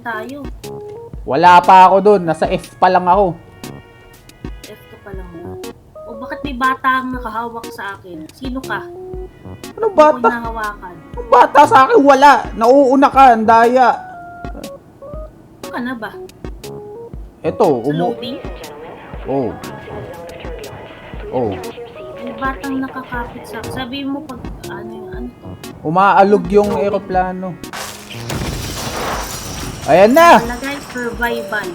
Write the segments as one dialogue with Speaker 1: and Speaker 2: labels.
Speaker 1: tayo.
Speaker 2: Wala pa ako doon. Nasa F pa lang ako.
Speaker 1: F ka pa lang ba? O bakit may bata ang nakahawak sa akin? Sino ka?
Speaker 2: Ano
Speaker 1: Ako
Speaker 2: bata?
Speaker 1: nahawakan.
Speaker 2: Ang bata sa akin wala. Nauuna ka. Ang daya.
Speaker 1: Ano ka na ba?
Speaker 2: Eto.
Speaker 1: Sa loading?
Speaker 2: Oh. Oh.
Speaker 1: May batang nakakapit sa akin. Sabi mo pag ano to?
Speaker 2: Umaalog yung eroplano. Ayan na!
Speaker 1: Palagay, survival.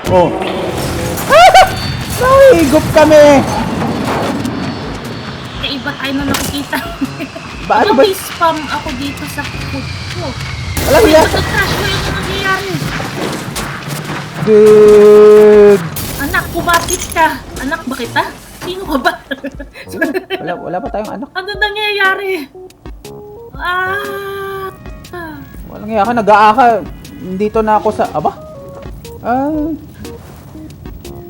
Speaker 2: Oh. Nahihigop kami!
Speaker 1: Kaiba tayo na nakikita.
Speaker 2: Ba, ano
Speaker 1: Ano
Speaker 2: ba?
Speaker 1: may spam ako dito sa food ko?
Speaker 2: Alam niya!
Speaker 1: Nag-crash ko yung nangyayari.
Speaker 2: Dude!
Speaker 1: Anak, kumapit ka. Anak ba kita? Sino ka ba?
Speaker 2: Wala pa tayong anak.
Speaker 1: Ano nangyayari? Ah!
Speaker 2: Walang nga ka, nag-aaka. Dito na ako sa... Aba?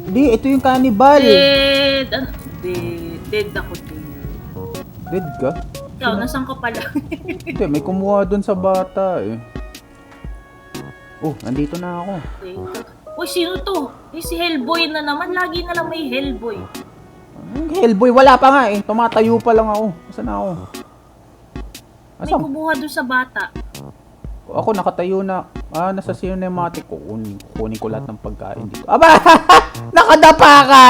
Speaker 2: Hindi, ito yung cannibal.
Speaker 1: Dead! Ano? Dead ako din.
Speaker 2: Dead ka?
Speaker 1: Ikaw, nasan ka pala?
Speaker 2: Hindi, may kumuha dun sa bata eh. Oh, nandito na ako.
Speaker 1: Uy, sino to? Eh, si Hellboy na naman. Lagi na lang may Hellboy.
Speaker 2: Ang Hellboy, wala pa nga eh. Tumatayo pa lang ako. Saan ako?
Speaker 1: May
Speaker 2: Asan?
Speaker 1: kumuha doon sa bata.
Speaker 2: Ako nakatayo na. Nasa cinematic ko. Kunin ko lahat ng pagkain dito. Aba! Nakadapa ka!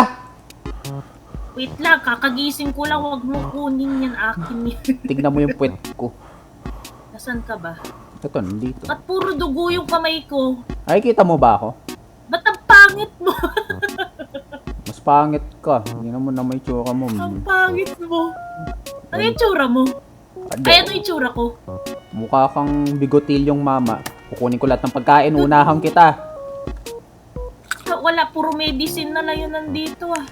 Speaker 1: Wait lang, kakagising ko lang. Huwag mo kunin yan. Akin yan.
Speaker 2: Tignan mo yung puwet ko.
Speaker 1: Nasan ka ba?
Speaker 2: Ito, nandito.
Speaker 1: At puro dugo yung kamay ko.
Speaker 2: Ay, kita mo ba ako?
Speaker 1: Ba't ang pangit mo?
Speaker 2: Mas pangit ka. Hindi naman na may tsura mo.
Speaker 1: Ang pangit mo. Ano yung tsura mo? Ay, ano yung tsura ko?
Speaker 2: Mukha kang bigotilyong mama. Kukunin ko lahat ng pagkain. Unahan kita.
Speaker 1: Wala, puro medicine na lang yun nandito ah.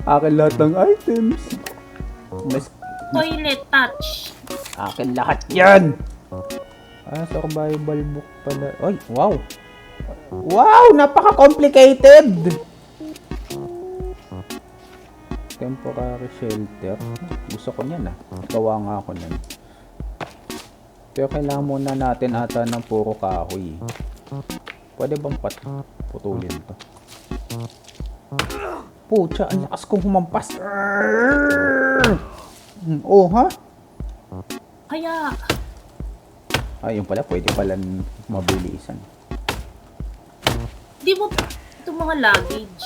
Speaker 2: Akin lahat ng items.
Speaker 1: Toilet touch.
Speaker 2: Akin lahat yan. Survival book pala. Ay, wow. Wow, napaka-complicated. Temporary shelter. Gusto ko niyan ah. Gawa nga ako niyan. Pero kailangan muna natin ata ng puro kahoy. Pwede bang putulin to? Pucha, ang lakas kong humampas. Oh, ha?
Speaker 1: Kaya,
Speaker 2: Yung pala, pwede pala mabilisan.
Speaker 1: di mo itong mga luggage.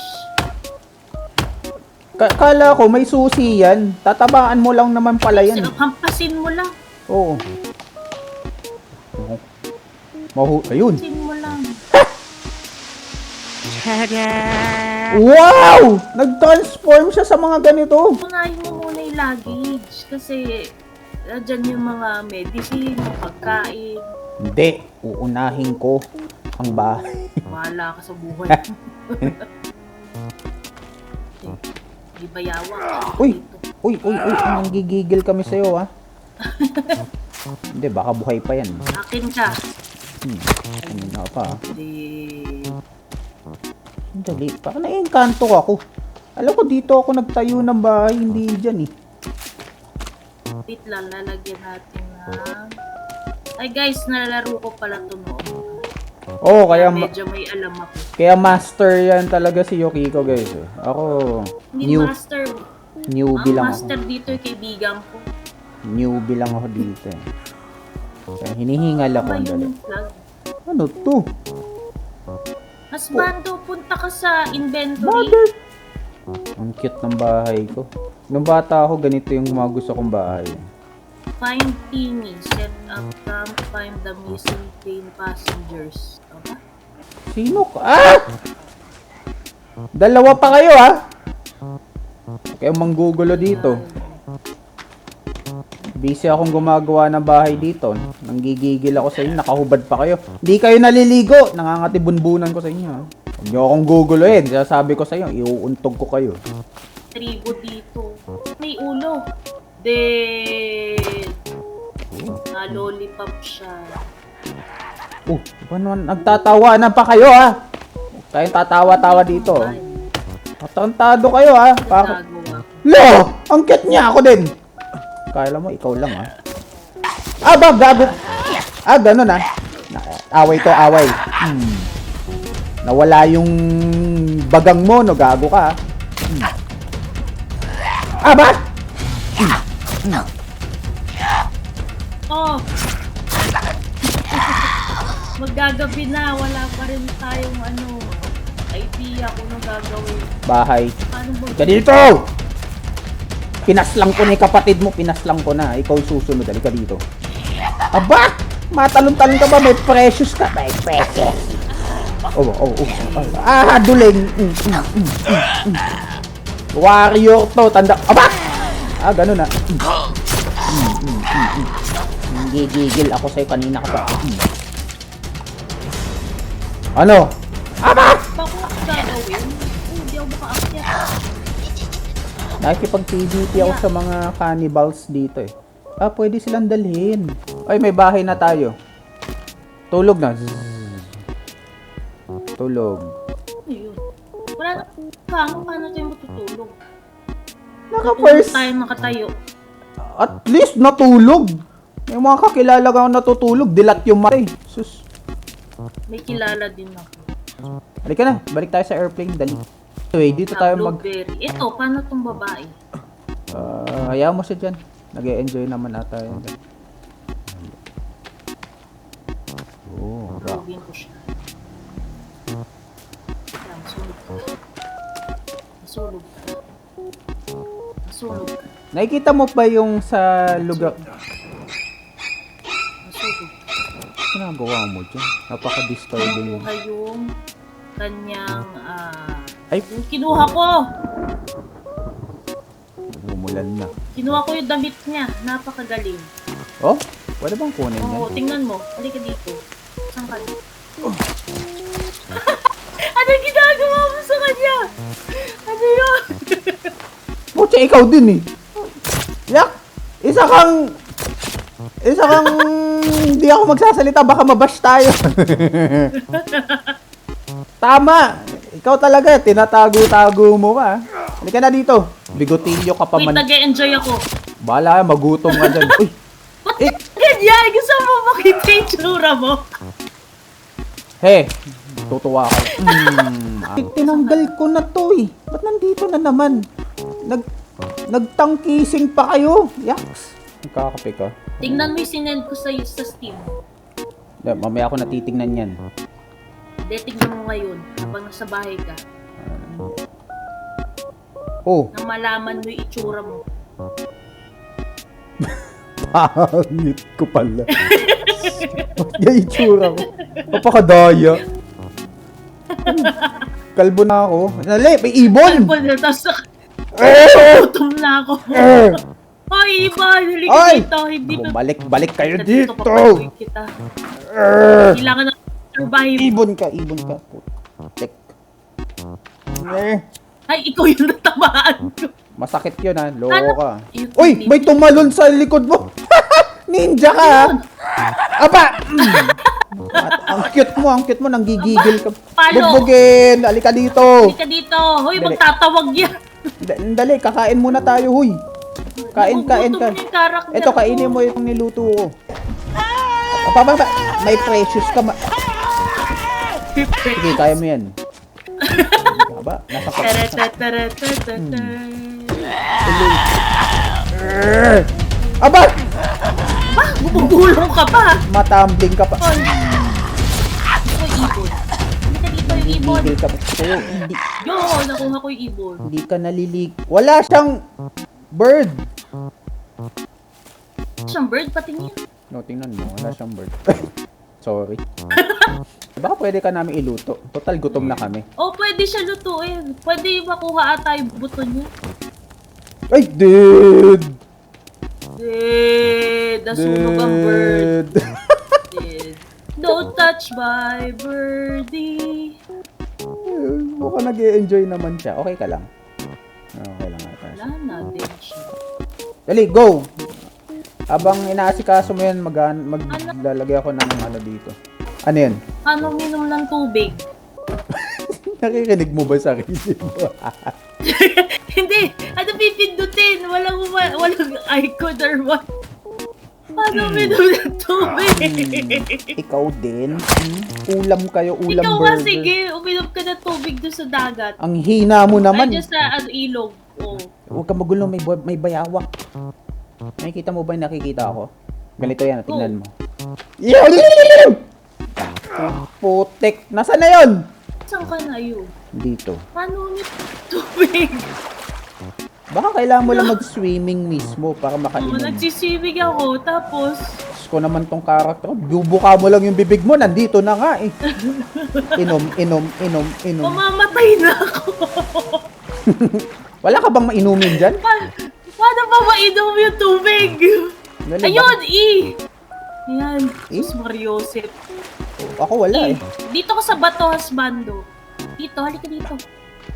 Speaker 2: Kala ko may susi yan. Tatabaan mo lang naman pala yan.
Speaker 1: Hampasin mo lang.
Speaker 2: Oo. Ayun.
Speaker 1: Hampasin mo lang.
Speaker 2: Wow! Nag-transform siya sa mga ganito.
Speaker 1: Unahin mo muna yung luggage. Kasi, dyan yung mga medicine, pagkain.
Speaker 2: Hindi. Uunahin ko ang bahay.
Speaker 1: Wala ka sa buhay. Di ba yawa?
Speaker 2: Uy! Uy! Nanggigigil kami sa'yo, ha? Hindi, baka buhay pa yan.
Speaker 1: Akin ka.
Speaker 2: Kanina pa, ha?
Speaker 1: Di...
Speaker 2: Dali. Parang na-encanto ako. Alam ko, dito ako nagtayo ng bahay. Hindi dyan, eh.
Speaker 1: Wait lang, lalagyan natin ng... Ay guys, nalalaro ko pala ito noon.
Speaker 2: Oo, kaya
Speaker 1: Medyo may alam ako.
Speaker 2: kaya master yan talaga si Yukiko, guys. Ako,
Speaker 1: Hindi master.
Speaker 2: newbie
Speaker 1: Ang
Speaker 2: lang
Speaker 1: master
Speaker 2: ako.
Speaker 1: dito yung kaibigan ko.
Speaker 2: Newbie lang ako dito, eh. Kaya hinihingal ako.
Speaker 1: Ano
Speaker 2: Ang dali.
Speaker 1: yung flag?
Speaker 2: Ano to?
Speaker 1: Mas bando, punta ka sa inventory.
Speaker 2: Mother! Ang cute ng bahay ko. Nung bata ako, ganito yung mga gusto kong bahay.
Speaker 1: Find Timmy. Set up camp. Find the missing train passengers. Okay?
Speaker 2: Sino ka? Dalawa pa kayo, ha? Kaya manggugulo dito. Busy akong gumagawa ng bahay dito. Nanggigigil ako sa inyo. Nakahubad pa kayo. Hindi kayo naliligo. Nangangatibunbunan ko sa inyo, ha? Huwag niyo akong guguloyin. Sasabi ko sa inyo, iuuntog ko kayo.
Speaker 1: Tribo dito. May ulo. Then... Na-lollipop siya.
Speaker 2: Paano nagtatawanan pa kayo, ha? Kayong tatawa-tawa dito. Matantado kayo, ha? Bakit?
Speaker 1: Nagawa.
Speaker 2: Lo! Ang cute niya ako din! Kala mo, ikaw lang, ha? Gago! Ganun, ha? Away to, away. Nawala yung bagang mo, no? Gago ka. Aba!
Speaker 1: Oh! Maggagabi na, wala pa rin tayong idea kung anong gagawin.
Speaker 2: Bahay.
Speaker 1: Paano ba?
Speaker 2: Ka dito! Pinaslang ko na yung kapatid mo, pinaslang ko na. Ikaw yung susunod, halika dito. Aba! Matalon-talon ka ba? May precious ka. May precious. Duling. Warrior to, tanda. Aba! Ganun na. Gigigil ako sa'yo kanina ka pa. Ano? Aba!
Speaker 1: Bako ako gagawin? Hindi ako makaakyat.
Speaker 2: Nakikipag-PvP ako sa mga cannibals dito eh. Pwede silang dalhin. Ay, may bahay na tayo. Tulog na. Tulog.
Speaker 1: Ano yun? Wala na paano tayo matutulog?
Speaker 2: Naka-first.
Speaker 1: Tayo nakatayo.
Speaker 2: At least natulog. May mga kakilala ka natutulog. Dilat yung mata eh. Sus.
Speaker 1: May kilala din ako.
Speaker 2: Halika na. Balik tayo sa airplane. Dali. Anyway, dito tayo
Speaker 1: Blueberry. Ito, paano tong babae?
Speaker 2: hayaan mo siya dyan. Nag-e-enjoy naman ata yun. Rock.
Speaker 1: Rugin ko siya. Yan, sunog ka. Nasunog ka. Nasunog ka.
Speaker 2: Nakikita mo ba yung sa lugar?
Speaker 1: Nasunog ka.
Speaker 2: Ginagawa mo dyan? Napaka-disturbing yun.
Speaker 1: Kinuha yung kanyang,
Speaker 2: Ay,
Speaker 1: yung kinuha ko!
Speaker 2: bumulan na.
Speaker 1: Kinuha ko yung damit niya. Napakagaling.
Speaker 2: Oh? Pwede bang kunin yan?
Speaker 1: Oo, tingnan mo. Halika dito. Saan ka dito? Anong ginagawa mo sa kanya? Ano yun?
Speaker 2: Pucha, ikaw din eh. Yak! Isa kang hindi ako magsasalita, baka mabash tayo. Tama! Ikaw talaga, tinatago-tago mo ka. Halika na dito. Bigotilyo ka pa
Speaker 1: Wait,
Speaker 2: man.
Speaker 1: nag-e-enjoy ako.
Speaker 2: Bahala, magutom ka dyan. Uy! Eh,
Speaker 1: Ganyan! Gusto mo makita yung tsura mo?
Speaker 2: he! Tutuwa ako. Tinanggal ko na to eh. Ba't nandito na naman? Nagtangkising pa kayo. Yaks! Nagkakape ka.
Speaker 1: Tingnan mo yung sinend ko sa Steam.
Speaker 2: Mamaya ako natitignan yan.
Speaker 1: Hindi, tingnan mo ngayon habang nasa bahay ka.
Speaker 2: Oh!
Speaker 1: Nang malaman mo yung itsura mo.
Speaker 2: Pangit ko pala. Yung itsura ko. Napakadaya. Kalbo na ako. Nali, may ibon!
Speaker 1: Tapos gutom na ako. Hoy, iba! Halika
Speaker 2: Ay!
Speaker 1: dito. Hindi pa.
Speaker 2: Balik kayo dito!
Speaker 1: Papatuloy kita. Kailangan na survive.
Speaker 2: Ibon ka. Tek.
Speaker 1: Ay, ikaw yung natamaan ko.
Speaker 2: Masakit yun ha. Loko ka.
Speaker 1: Yun,
Speaker 2: Uy!
Speaker 1: yun.
Speaker 2: May tumalon sa likod mo! Ninja ka ha! Aba! Ang cute mo. Nanggigigil ka.
Speaker 1: Palo.
Speaker 2: Bugbugin! Halika dito!
Speaker 1: Halika dito. Hoy,
Speaker 2: Dali.
Speaker 1: magtatawag yan.
Speaker 2: Dali, kakain muna tayo, huy. Kain.
Speaker 1: Gutom na yung karakter
Speaker 2: Ito,
Speaker 1: ko.
Speaker 2: kainin mo yung niluto ko. May precious ka. Sige, kaya mo yan. Aba, nasa Aba!
Speaker 1: Bumubulong ka pa.
Speaker 2: Matambling ka pa.
Speaker 1: Hoy. Ito yung ibon. Halika dito yung ibon.
Speaker 2: Gigil ka pa. Sa'yo, hindi,
Speaker 1: Yo, nakuha ko yung ibon.
Speaker 2: hindi ka nalilig. Wala siyang bird.
Speaker 1: Siyang bird, patingin.
Speaker 2: No, tingnan mo. Wala siyang bird. Sorry. Baka pwede ka namin iluto. Total, gutom na kami.
Speaker 1: Oh, pwede siya lutuin. Pwede makuha ata yung buto niya.
Speaker 2: Ay, dude!
Speaker 1: Nasunog ang bird. Dead. Don't touch my birdie.
Speaker 2: Mukhang nag-e-enjoy naman siya. Okay ka lang. Okay lang ata.
Speaker 1: Wala na din siya.
Speaker 2: Dali, go! Habang inaasikaso mo yan, maglalagay ako ng ano dito. Ano yan?
Speaker 1: Ano minom ng tubig?
Speaker 2: Nakikinig mo ba sa sarili mo?
Speaker 1: Hindi! Ano pipindutin? Walang icon or what? Paano uminom ng tubig?
Speaker 2: Ikaw din? Ulam kayo, ulam
Speaker 1: Ikaw nga,
Speaker 2: burger.
Speaker 1: sige, uminom ka ng tubig doon sa dagat.
Speaker 2: Ang hina mo naman.
Speaker 1: Ay, dyan sa ilog. Oh.
Speaker 2: Huwag ka magulo, may bayawak. Nakikita mo ba yung nakikita ako? Ganito yan, tingnan mo. Putik! Nasaan na yun?
Speaker 1: Saan ka na yun?
Speaker 2: Dito.
Speaker 1: Paano uminom ng tubig?
Speaker 2: Baka kailangan mo lang mag-swimming mismo para
Speaker 1: Oh,
Speaker 2: makainom.
Speaker 1: nagsisibig ako, tapos...
Speaker 2: Diyos ko naman tong karakter. Bubuka mo lang yung bibig mo, nandito na nga eh. Inom.
Speaker 1: Mamamatay na ako.
Speaker 2: Wala ka bang mainumin dyan?
Speaker 1: Paano ba mainom yung tubig?
Speaker 2: Dali,
Speaker 1: Ayun, Yan,
Speaker 2: Eh?
Speaker 1: Sus Mariosep.
Speaker 2: Ako wala eh.
Speaker 1: Dito ko sa Bato Hasbando. Dito, halika dito.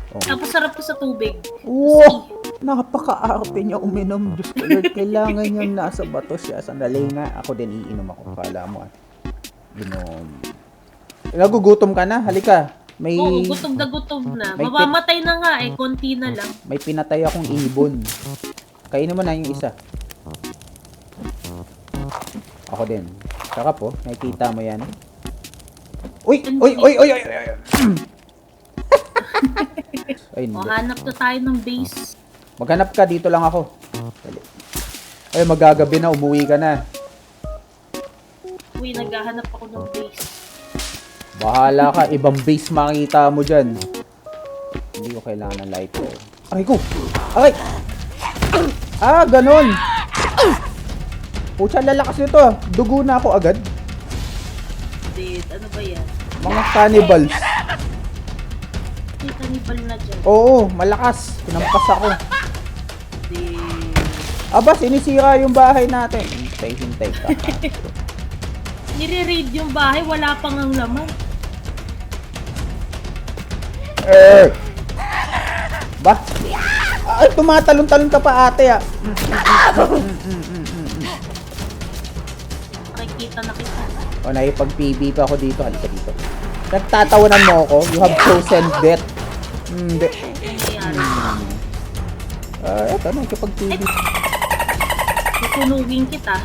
Speaker 2: Oh.
Speaker 1: Tapos sarap ko sa tubig.
Speaker 2: Wow! Napaka-arte niya uminom. Diyos ko Lord, kailangan niyang nasa bato siya. Sandali nga, ako din iinom ako. Kala mo ah. Inom. Nagugutom ka na? Halika. May,
Speaker 1: Oo, gutom na.
Speaker 2: May
Speaker 1: Mamamatay na nga eh, konti na lang.
Speaker 2: may pinatay akong ibon. Kainin mo na yung isa. Ako din. Saka po, nakikita mo yan. Uy! Uy! Uy! Uy! Uy! Uy! Ay,
Speaker 1: O,
Speaker 2: hindi.
Speaker 1: hanap na tayo ng base.
Speaker 2: Maghanap ka, dito lang ako. Dali. Ay, magagabi na, umuwi ka na.
Speaker 1: Uy, naghahanap ako ng base.
Speaker 2: Bahala ka, ibang base makikita mo dyan. Hindi ko kailangan ng lighter. Aray ko! Aray! Ah, ganun! Pucha, lalakas nito ah. Dugo na ako agad.
Speaker 1: Dead, ano ba yan?
Speaker 2: Mga cannibals.
Speaker 1: May kanibal na dyan.
Speaker 2: Oo, malakas. Pinampas ako.
Speaker 1: Dead.
Speaker 2: Aba, sinisira yung bahay natin. Hintay ka.
Speaker 1: Nire-raid yung bahay, wala pang ang laman.
Speaker 2: Ba? Ay, tumatalon-talon ka pa ate ah.
Speaker 1: Nakikita na kita.
Speaker 2: O, nakipag-PB pa ako dito. Halika dito. Nagtatawanan mo ako. You have chosen death. Hindi.
Speaker 1: Ano nangyayari?
Speaker 2: Eto, nakipag-PB.
Speaker 1: Susunugin kita.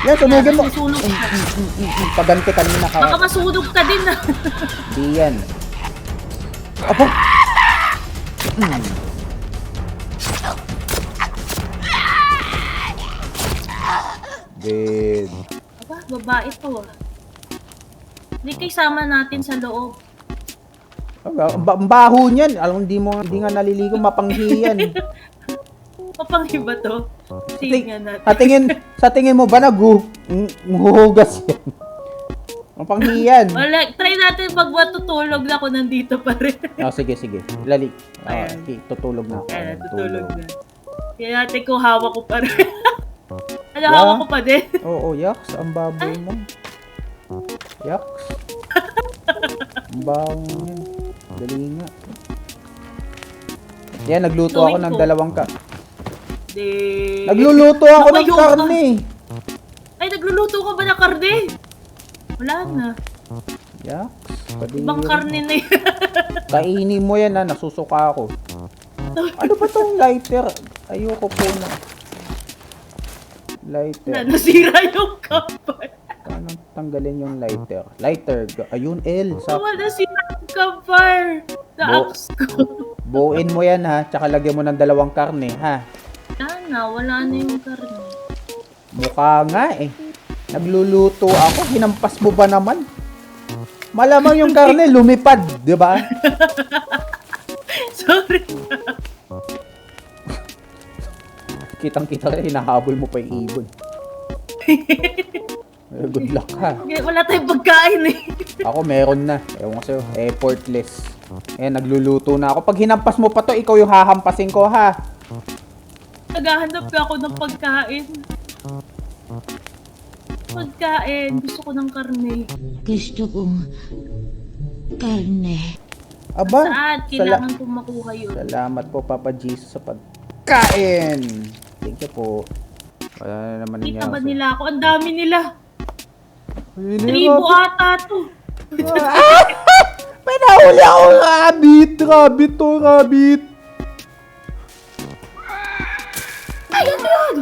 Speaker 2: Yan, sunugin mo.
Speaker 1: Susunog ka.
Speaker 2: Paganti kanina
Speaker 1: Baka
Speaker 2: ka.
Speaker 1: masunog ka din ah.
Speaker 2: Di yan. Apo! Dead.
Speaker 1: Aba, babae to ah. Hindi kayo sama natin sa loob.
Speaker 2: Ang baho niyan. Alam, hindi nga naliligo, mapanghiyan.
Speaker 1: Papanghiba to. Sige nga natin.
Speaker 2: Sa tingin mo ba naghuhugas yan? Mapanghiyan.
Speaker 1: Wala, try natin pag matutulog na ako nandito pa rin.
Speaker 2: Oh, sige. Lali.
Speaker 1: Ayan.
Speaker 2: Tutulog na ako.
Speaker 1: Ayan,
Speaker 2: Tulog.
Speaker 1: tutulog na. Kaya natin kung hawak ko pa rin. Ano,
Speaker 2: Yeah.
Speaker 1: hawak ko pa din?
Speaker 2: Oo, yaks. Ang baboy mo. Yaks. Ang baho yan. Dali nga. Yan, nagluto ako
Speaker 1: Gawin
Speaker 2: ng
Speaker 1: ko.
Speaker 2: dalawang ka.
Speaker 1: Di...
Speaker 2: Nagluluto ako ng
Speaker 1: Naku,
Speaker 2: karne.
Speaker 1: Ay, nagluluto ka ba ng karne? Wala na.
Speaker 2: Yaks. Kadiri.
Speaker 1: Ibang karne na yan.
Speaker 2: Kainin mo yan ha, nasusuka ako. Ano ba tong lighter? Ayoko po na. Lighter.
Speaker 1: Nasira yung kapal.
Speaker 2: Paano tanggalin yung lighter? Lighter. Ayun, L.
Speaker 1: Wala nasira yung kapal. Sa
Speaker 2: Bo-
Speaker 1: axe ko.
Speaker 2: Buuin mo yan ha, tsaka lagyan mo ng dalawang karne ha.
Speaker 1: Wala na yung karne.
Speaker 2: Mukha nga eh. Nagluluto ako, hinampas mo ba naman? Malamang yung karne lumipad, di ba?
Speaker 1: Sorry.
Speaker 2: Kitang-kita ka, hinahabol mo pa yung ibon. Good luck ha.
Speaker 1: Wala tayong pagkain eh.
Speaker 2: Ako meron na. Ewan ko sa'yo, effortless. Ayan, nagluluto na ako. Pag hinampas mo pa to, ikaw yung hahampasin ko ha.
Speaker 1: Naghahanap ka ako ng pagkain. Pagkain. Gusto ko ng karne.
Speaker 3: Gusto kong karne.
Speaker 2: Aba,
Speaker 1: Saan? Kailangan kong makuha yun.
Speaker 2: salamat po Papa Jesus sa pagkain. Thank you po. Wala na naman
Speaker 1: Kita
Speaker 2: niya.
Speaker 1: ba nila ako? Ang dami nila.
Speaker 2: Ay,
Speaker 1: Tribo ata to.
Speaker 2: May nahuli ako rabbit. Rabbit to, rabbit.
Speaker 1: Ay, ano yun?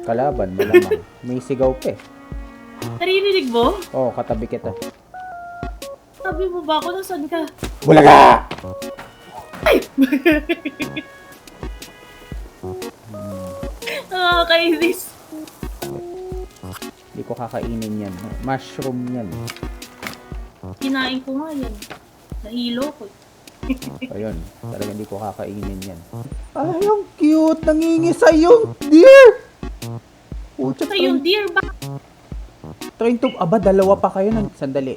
Speaker 2: Kalaban, malamang. May sigaw pa eh.
Speaker 1: Naririnig mo?
Speaker 2: Oo, katabi kita.
Speaker 1: Sabi mo ba ako? Nasaan ka?
Speaker 2: Bulaga!
Speaker 1: Nakakainis.
Speaker 2: Hindi ko kakainin yan. Mushroom yan.
Speaker 1: Kinain ko nga yan. Nahilo ko.
Speaker 2: Ayun, talaga hindi ko kakainin yan. Ay, ang cute! Nangingisay yung deer! Pucha,
Speaker 1: Sa yung deer ba?
Speaker 2: trying to... Aba, dalawa pa kayo ng... Sandali.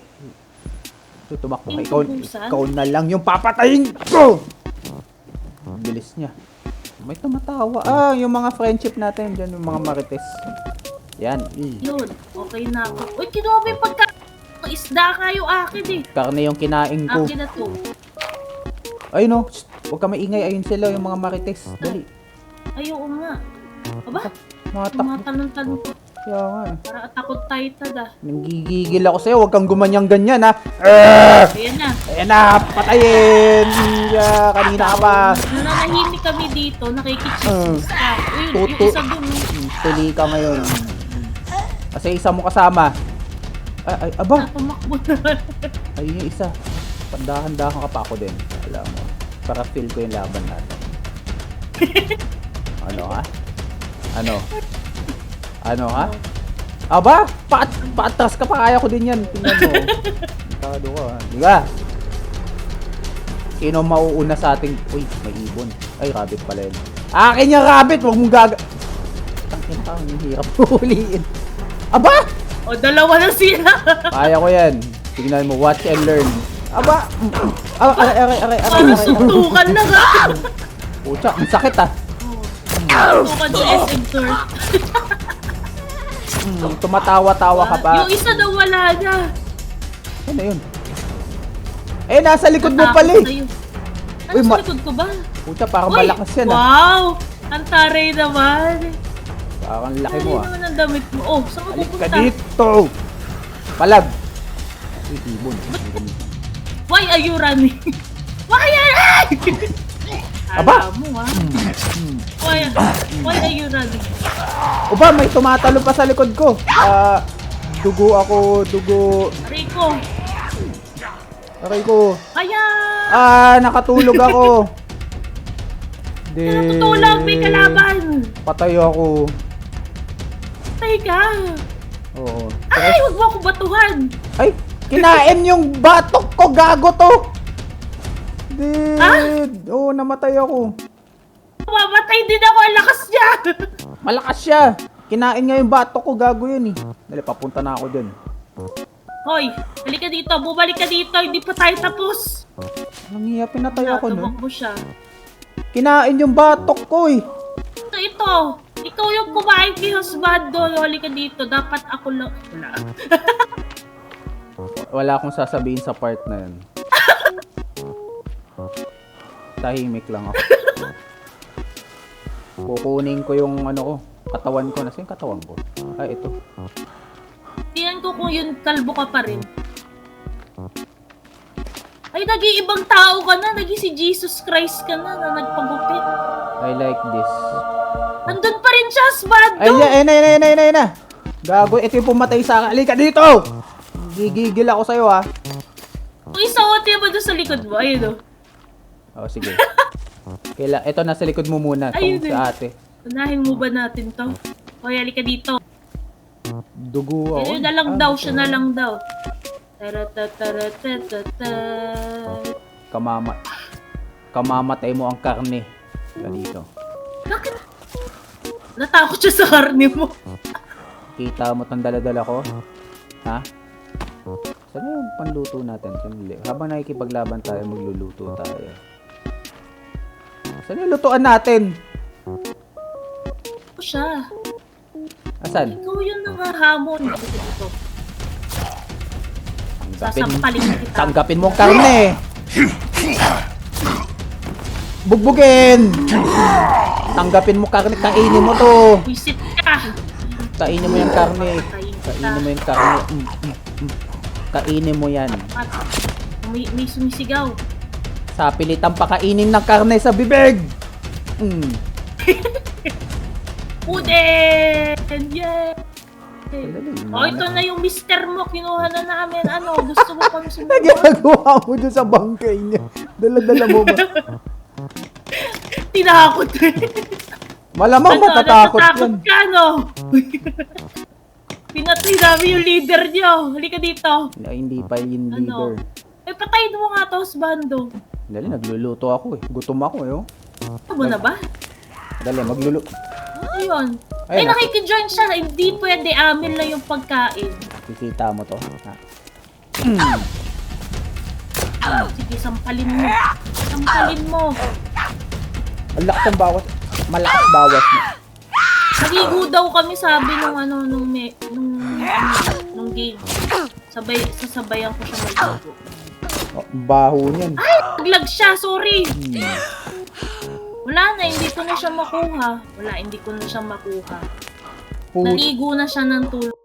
Speaker 2: So, tumakbo ka. Ikaw,
Speaker 1: Intubusan?
Speaker 2: ikaw na lang yung papatayin ko! Ang bilis niya. May tumatawa. Ah, yung mga friendship natin dyan, yung mga marites. Yan.
Speaker 1: Yun. Okay na ako. Uy, kinuha mo yung pagka... Isda kayo akin eh.
Speaker 2: Karne yung kinain ko.
Speaker 1: Akin na to.
Speaker 2: Ay no, shh, huwag ka maingay. Ayun sila, yung mga marites. Dali.
Speaker 1: Ayoko nga. Aba,
Speaker 2: Mga takbo.
Speaker 1: tumatalon-talon ko.
Speaker 2: Kaya nga eh.
Speaker 1: Para atakot tayo tada.
Speaker 2: Nanggigigil ako sa'yo. Huwag kang gumanyang ganyan ha.
Speaker 1: Ayan na.
Speaker 2: Ayan na, patayin! Yeah, kanina ka pa.
Speaker 1: Nananahimik kami dito, nakikichismis ka. Uy, yung
Speaker 2: Tutu.
Speaker 1: isa dun.
Speaker 2: Tuli ka ngayon. Kasi isa mo kasama. Ay, aba!
Speaker 1: Tumakbo na.
Speaker 2: Ayun yung isa. Pandahan-dahan ka pa ako din. Alam mo. Para feel ko yung laban natin. Ano ha? Ano? Ano ha? Aba! Paatras ka pa. Kaya ko din yan. Tingnan mo. Tado ka. Diga! Sino mauuna sa ating... Uy, may ibon. Ay, rabbit pala yun. Akin yung rabbit! Huwag mong gaga... Tangin ka, ang hirap huliin. Aba!
Speaker 1: O, dalawa na sila.
Speaker 2: Kaya ko yan. Tingnan mo, watch and learn. Aba! Aray.
Speaker 1: Parang suntukan na nga.
Speaker 2: Pucha, ang sakit ah.
Speaker 1: Suntukan sa SM Tour.
Speaker 2: Tumatawa-tawa ka pa.
Speaker 1: Yung isa daw wala na.
Speaker 2: Ano yun? Eh, nasa likod mo pala eh.
Speaker 1: Uy,
Speaker 2: Uy,
Speaker 1: sa likod ko ba?
Speaker 2: Pucha, parang
Speaker 1: Uy,
Speaker 2: malakas yan ah.
Speaker 1: wow! Ang taray naman.
Speaker 2: Parang laki
Speaker 1: Taray
Speaker 2: mo ah.
Speaker 1: naman ang damit mo. Oh, saan ka
Speaker 2: Alik ka
Speaker 1: pupunta?
Speaker 2: dito! Palag! Uy, ibon.
Speaker 1: Why are you running? Why are you
Speaker 2: Aba!
Speaker 1: Alam mo ah. Why are you running?
Speaker 2: Uba, may tumatalo pa sa likod ko. Dugo ako, dugo.
Speaker 1: Rico,
Speaker 2: Aray ko.
Speaker 1: kaya!
Speaker 2: Nakatulog ako.
Speaker 1: Natutulog, may kalaban!
Speaker 2: Patay ako.
Speaker 1: Patay ka!
Speaker 2: Oo.
Speaker 1: Ay, wag mo ako batuhan!
Speaker 2: Ay, kinain yung batok ko, gago to. Dude. Oo, namatay ako.
Speaker 1: Mamatay din ako, ang lakas niya!
Speaker 2: Malakas siya. Kinain nga yung batok ko, gago yun eh. Dali, papunta na ako dun.
Speaker 1: Hoy, halika dito, bumalik ka dito, hindi pa tayo tapos!
Speaker 2: Nangiya, pinatay ako nun.
Speaker 1: Tumakbo siya.
Speaker 2: Kinain yung batok ko eh.
Speaker 1: Ito, ikaw yung kumain kay husbando, halika dito, dapat ako lang... Wala.
Speaker 2: Wala akong sasabihin sa part na yun. Tahimik lang ako. Kukunin ko yung ano ko, katawan ko. Nasa yung katawan ko? Ay, ito.
Speaker 1: Tingnan ko kung yun kalbo ka pa rin. Ay, nag-iibang tao ka na, naging si Jesus Christ ka na nagpagupit.
Speaker 2: I like this.
Speaker 1: Andun pa rin siya, husbando!
Speaker 2: Ay na. Gago, ito yung pumatay sa akin. Halika dito! Gigigil ako sa'yo ha.
Speaker 1: Kung isaote mo doon sa likod mo, ayun o.
Speaker 2: Oh, sige. Ito nasa likod mo muna.
Speaker 1: Ayun
Speaker 2: Itong sa ate.
Speaker 1: Unahin mo ba natin to? Hoy, halika dito.
Speaker 2: Dugo ako.
Speaker 1: Ayun na lang daw, siya na lang daw. Taratataratata.
Speaker 2: Kamamatay mo ang karne. Dito.
Speaker 1: Bakit? Natakot siya sa karne mo.
Speaker 2: Kita mo tong dala-dala ko? Ha? Saan yung panluto natin? Sandali. Habang nakikipaglaban tayo, magluluto tayo. Saan yung lutuan natin?
Speaker 1: Ako siya.
Speaker 2: Asan?
Speaker 1: Ikaw yung nangahamon. Dito. Sasampalin kita.
Speaker 2: Tanggapin mo ang karne! Bugbugin! Tanggapin mo karne, kainin mo to!
Speaker 1: Wisit ka!
Speaker 2: Kainin mo yung karne.
Speaker 1: Kainin
Speaker 2: Kainin mo yung karne. Kainin mo yan.
Speaker 1: At may sumisigaw.
Speaker 2: Sa pilitan pa kainin ng karne sa bibig!
Speaker 1: Puden! Yay!
Speaker 2: Sandali,
Speaker 1: Oh, ito na yung mister mo. Kinuha na namin. Ano, gusto mo pang sumunod?
Speaker 2: Nagagawa mo dun sa bangkay niya. Dala-dala mo ba?
Speaker 1: Tinakot
Speaker 2: Malamang matatakot yan.
Speaker 1: ka, no? Pinatay namin yung leader nyo. Halika dito.
Speaker 2: Hindi pa yung
Speaker 1: Ano?
Speaker 2: leader.
Speaker 1: Patayin mo nga to, husbando.
Speaker 2: Dali, nagluluto ako eh. Gutom ako eh. Oh.
Speaker 1: Ano mo na ba?
Speaker 2: Dali, magluluto.
Speaker 1: Ayun.
Speaker 2: Ayun,
Speaker 1: Ay, nakikijoin siya. Hindi pwede. Amin lang yung pagkain.
Speaker 2: Kikita mo to. Ha?
Speaker 1: Sige, sampalin mo. Sampalin mo.
Speaker 2: Ang lakas ng bawas. Malakas bawas mo.
Speaker 1: Nagigo daw kami, sabi nung game. Sasabayan ko siya magluto.
Speaker 2: Oh, baho niyan.
Speaker 1: Ay, naglag siya. Sorry. Wala na, hindi ko na siya makuha. Naligo na siya ng tulog.